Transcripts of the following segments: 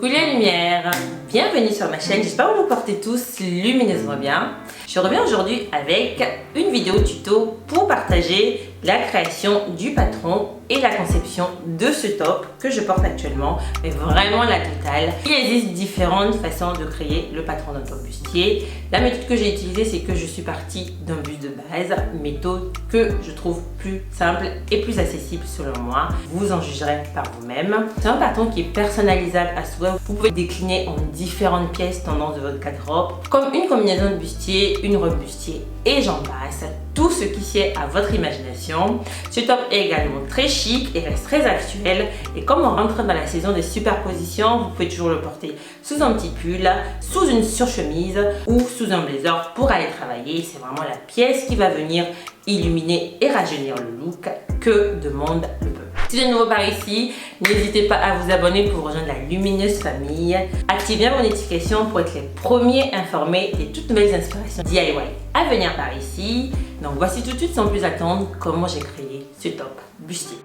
Coucou les lumières, bienvenue sur ma chaîne, j'espère que vous portez tous lumineusement bien. Je reviens aujourd'hui avec une vidéo tuto pour partager la création du patron et la conception de ce top que je porte actuellement, mais vraiment la totale. Il existe différentes façons de créer le patron d'un top bustier. La méthode que j'ai utilisée, c'est que je suis partie d'un buste de base, méthode que je trouve plus simple et plus accessible selon moi. Vous en jugerez par vous-même. C'est un patron qui est personnalisable à souhait. Vous pouvez décliner en différentes pièces tendances de votre garde-robe, comme une combinaison de bustier, une robe bustier et j'en passe. Tout ce qui sied à votre imagination. Ce top est également très chic et reste très actuel. Et comme on rentre dans la saison des superpositions, vous pouvez toujours le porter sous un petit pull, sous une surchemise ou sous un blazer pour aller travailler. C'est vraiment la pièce qui va venir illuminer et rajeunir le look que demande le peuple. Si vous êtes nouveau par ici, n'hésitez pas à vous abonner pour rejoindre la lumineuse famille. Activez vos notifications pour être les premiers informés des toutes nouvelles inspirations DIY à venir par ici. Donc voici tout de suite sans plus attendre comment j'ai créé ce top bustier.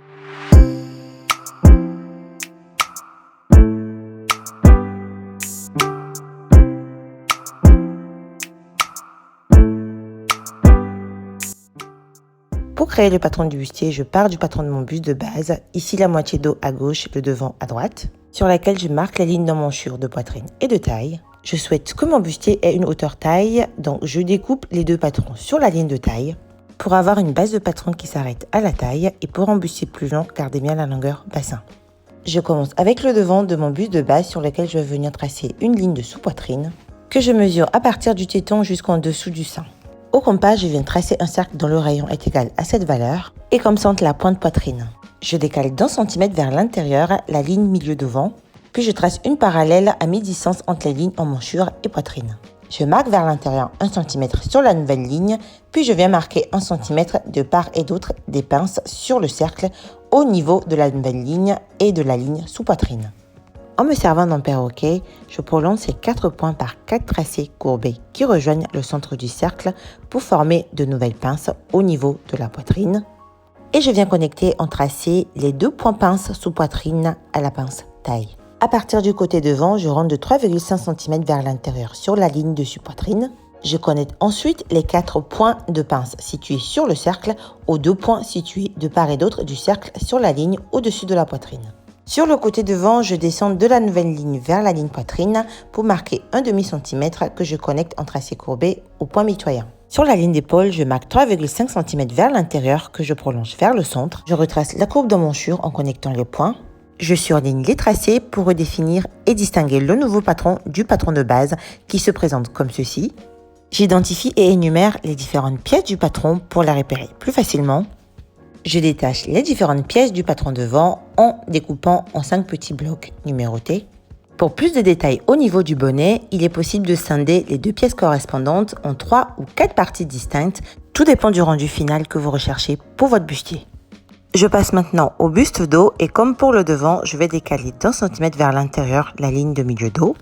Pour créer le patron du bustier, je pars du patron de mon buste de base, ici la moitié dos à gauche, le devant à droite, sur laquelle je marque la ligne d'emmanchure de poitrine et de taille. Je souhaite que mon bustier ait une hauteur taille, donc je découpe les deux patrons sur la ligne de taille pour avoir une base de patron qui s'arrête à la taille et pour un bustier plus long, gardez bien la longueur bassin. Je commence avec le devant de mon buste de base sur lequel je vais venir tracer une ligne de sous-poitrine que je mesure à partir du téton jusqu'en dessous du sein. Au compas, je viens tracer un cercle dont le rayon est égal à cette valeur et comme centre la pointe poitrine. Je décale d'1 cm vers l'intérieur la ligne milieu devant, puis je trace une parallèle à mi-distance entre les lignes emmanchure et poitrine. Je marque vers l'intérieur 1 cm sur la nouvelle ligne, puis je viens marquer 1 cm de part et d'autre des pinces sur le cercle au niveau de la nouvelle ligne et de la ligne sous poitrine. En me servant d'un perroquet, je prolonge ces 4 points par 4 tracés courbés qui rejoignent le centre du cercle pour former de nouvelles pinces au niveau de la poitrine. Et je viens connecter en tracé les 2 points pinces sous poitrine à la pince taille. À partir du côté devant, je rentre de 3,5 cm vers l'intérieur sur la ligne dessus poitrine. Je connecte ensuite les 4 points de pince situés sur le cercle aux 2 points situés de part et d'autre du cercle sur la ligne au-dessus de la poitrine. Sur le côté devant, je descends de la nouvelle ligne vers la ligne poitrine pour marquer un demi-centimètre que je connecte en tracé courbé au point mitoyen. Sur la ligne d'épaule, je marque 3,5 cm vers l'intérieur que je prolonge vers le centre. Je retrace la courbe d'emmanchure en connectant les points. Je surligne les tracés pour redéfinir et distinguer le nouveau patron du patron de base qui se présente comme ceci. J'identifie et énumère les différentes pièces du patron pour la repérer plus facilement. Je détache les différentes pièces du patron devant en découpant en 5 petits blocs numérotés. Pour plus de détails au niveau du bonnet, il est possible de scinder les 2 pièces correspondantes en 3 ou 4 parties distinctes. Tout dépend du rendu final que vous recherchez pour votre bustier. Je passe maintenant au buste dos et comme pour le devant, je vais décaler d'1 cm vers l'intérieur la ligne de milieu dos.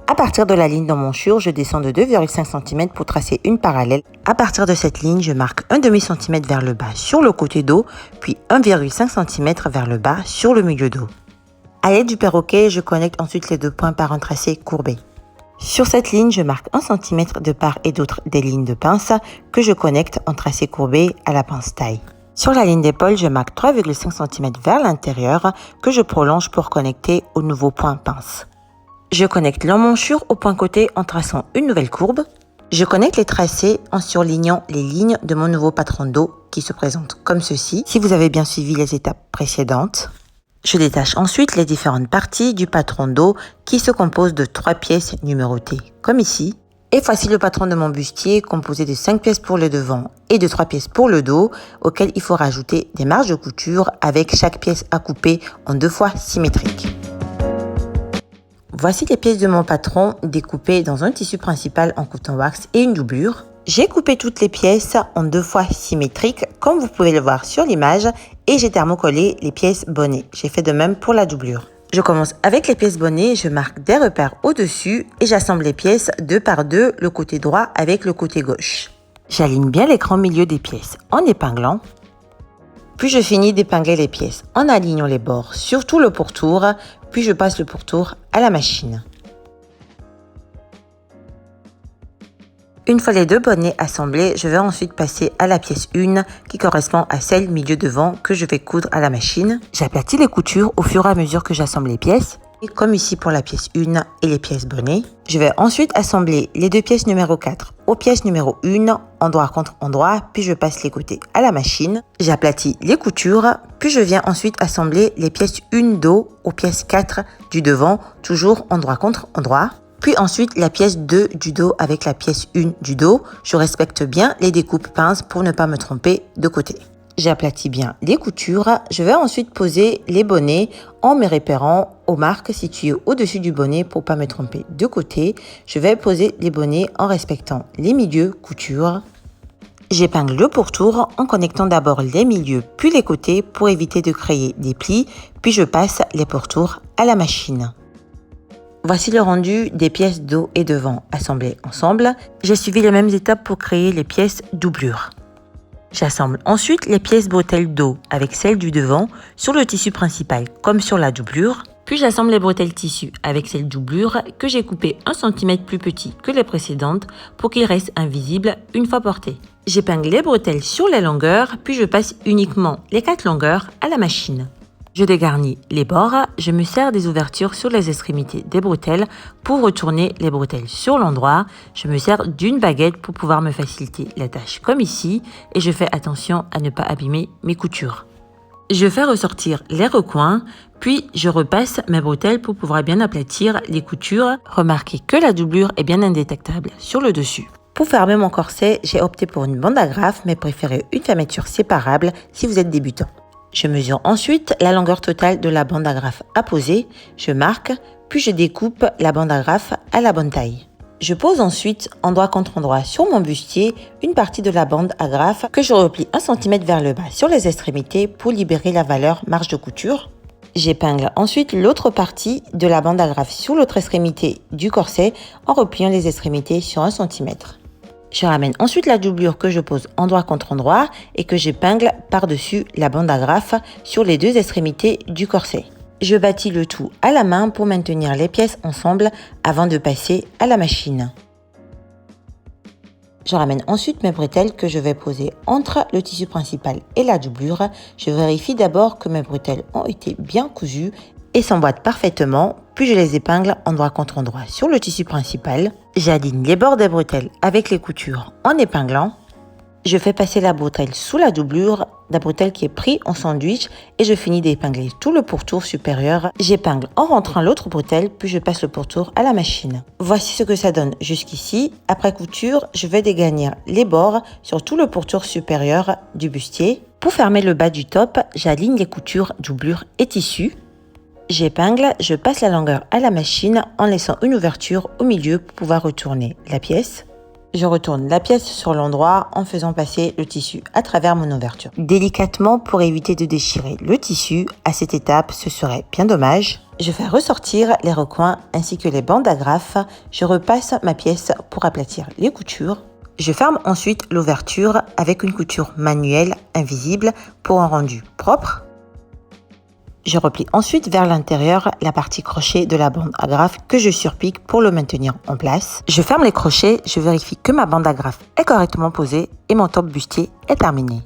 À partir de la ligne d'emmanchure, je descends de 2,5 cm pour tracer une parallèle. À partir de cette ligne, je marque un demi-centimètre vers le bas sur le côté dos, puis 1,5 cm vers le bas sur le milieu dos. À l'aide du perroquet, je connecte ensuite les 2 points par un tracé courbé. Sur cette ligne, je marque 1 cm de part et d'autre des lignes de pince que je connecte en tracé courbé à la pince taille. Sur la ligne d'épaule, je marque 3,5 cm vers l'intérieur que je prolonge pour connecter au nouveau point pince. Je connecte l'emmanchure au point côté en traçant une nouvelle courbe. Je connecte les tracés en surlignant les lignes de mon nouveau patron dos qui se présente comme ceci, si vous avez bien suivi les étapes précédentes. Je détache ensuite les différentes parties du patron dos qui se composent de 3 pièces numérotées comme ici. Et voici le patron de mon bustier composé de 5 pièces pour le devant et de 3 pièces pour le dos auxquelles il faut rajouter des marges de couture avec chaque pièce à couper en 2 fois symétriques. Voici les pièces de mon patron découpées dans un tissu principal en coton wax et une doublure. J'ai coupé toutes les pièces en 2 fois symétriques comme vous pouvez le voir sur l'image et j'ai thermocollé les pièces bonnet. J'ai fait de même pour la doublure. Je commence avec les pièces bonnet, je marque des repères au-dessus et j'assemble les pièces 2 par 2, le côté droit avec le côté gauche. J'aligne bien l'écran milieu des pièces en épinglant. Puis je finis d'épingler les pièces en alignant les bords sur tout le pourtour, puis je passe le pourtour à la machine. Une fois les deux bonnets assemblés, je vais ensuite passer à la pièce 1 qui correspond à celle milieu devant que je vais coudre à la machine. J'aplatis les coutures au fur et à mesure que j'assemble les pièces. Et comme ici pour la pièce 1 et les pièces bonnets, je vais ensuite assembler les deux pièces numéro 4 aux pièces numéro 1, endroit contre endroit, puis je passe les côtés à la machine. J'aplatis les coutures, puis je viens ensuite assembler les pièces 1 dos aux pièces 4 du devant, toujours endroit contre endroit. Puis ensuite la pièce 2 du dos avec la pièce 1 du dos. Je respecte bien les découpes pinces pour ne pas me tromper de côté. J'aplatis bien les coutures. Je vais ensuite poser les bonnets en me référant aux marques situées au-dessus du bonnet pour ne pas me tromper de côté. Je vais poser les bonnets en respectant les milieux coutures. J'épingle le pourtour en connectant d'abord les milieux puis les côtés pour éviter de créer des plis. Puis je passe les pourtours à la machine. Voici le rendu des pièces dos et devant assemblées ensemble. J'ai suivi les mêmes étapes pour créer les pièces doublures. J'assemble ensuite les pièces bretelles dos avec celles du devant sur le tissu principal comme sur la doublure. Puis j'assemble les bretelles tissu avec celles doublure que j'ai coupées 1 cm plus petit que les précédentes pour qu'ils restent invisibles une fois portées. J'épingle les bretelles sur les longueurs puis je passe uniquement les 4 longueurs à la machine. Je dégarnis les bords, je me sers des ouvertures sur les extrémités des bretelles pour retourner les bretelles sur l'endroit. Je me sers d'une baguette pour pouvoir me faciliter la tâche comme ici et je fais attention à ne pas abîmer mes coutures. Je fais ressortir les recoins, puis je repasse mes bretelles pour pouvoir bien aplatir les coutures. Remarquez que la doublure est bien indétectable sur le dessus. Pour fermer mon corset, j'ai opté pour une bande agrafe mais préférez une fermeture séparable si vous êtes débutant. Je mesure ensuite la longueur totale de la bande agrafe à poser, je marque, puis je découpe la bande agrafe à la bonne taille. Je pose ensuite endroit contre endroit sur mon bustier une partie de la bande agrafe que je replie 1 cm vers le bas sur les extrémités pour libérer la valeur marge de couture. J'épingle ensuite l'autre partie de la bande agrafe sur l'autre extrémité du corset en repliant les extrémités sur 1 cm. Je ramène ensuite la doublure que je pose endroit contre endroit et que j'épingle par-dessus la bande agrafe sur les 2 extrémités du corset. Je bâtis le tout à la main pour maintenir les pièces ensemble avant de passer à la machine. Je ramène ensuite mes bretelles que je vais poser entre le tissu principal et la doublure. Je vérifie d'abord que mes bretelles ont été bien cousues et s'emboîtent parfaitement, puis je les épingle endroit contre endroit sur le tissu principal. J'aligne les bords des bretelles avec les coutures en épinglant. Je fais passer la bretelle sous la doublure, la bretelle qui est prise en sandwich et je finis d'épingler tout le pourtour supérieur. J'épingle en rentrant l'autre bretelle, puis je passe le pourtour à la machine. Voici ce que ça donne jusqu'ici. Après couture, je vais dégarnir les bords sur tout le pourtour supérieur du bustier. Pour fermer le bas du top, j'aligne les coutures doublure et tissu. J'épingle, je passe la longueur à la machine en laissant une ouverture au milieu pour pouvoir retourner la pièce. Je retourne la pièce sur l'endroit en faisant passer le tissu à travers mon ouverture. Délicatement pour éviter de déchirer le tissu, à cette étape ce serait bien dommage. Je fais ressortir les recoins ainsi que les bandes agrafes. Je repasse ma pièce pour aplatir les coutures. Je ferme ensuite l'ouverture avec une couture manuelle invisible pour un rendu propre. Je replie ensuite vers l'intérieur la partie crochet de la bande agrafe que je surpique pour le maintenir en place. Je ferme les crochets, je vérifie que ma bande agrafe est correctement posée et mon top bustier est terminé.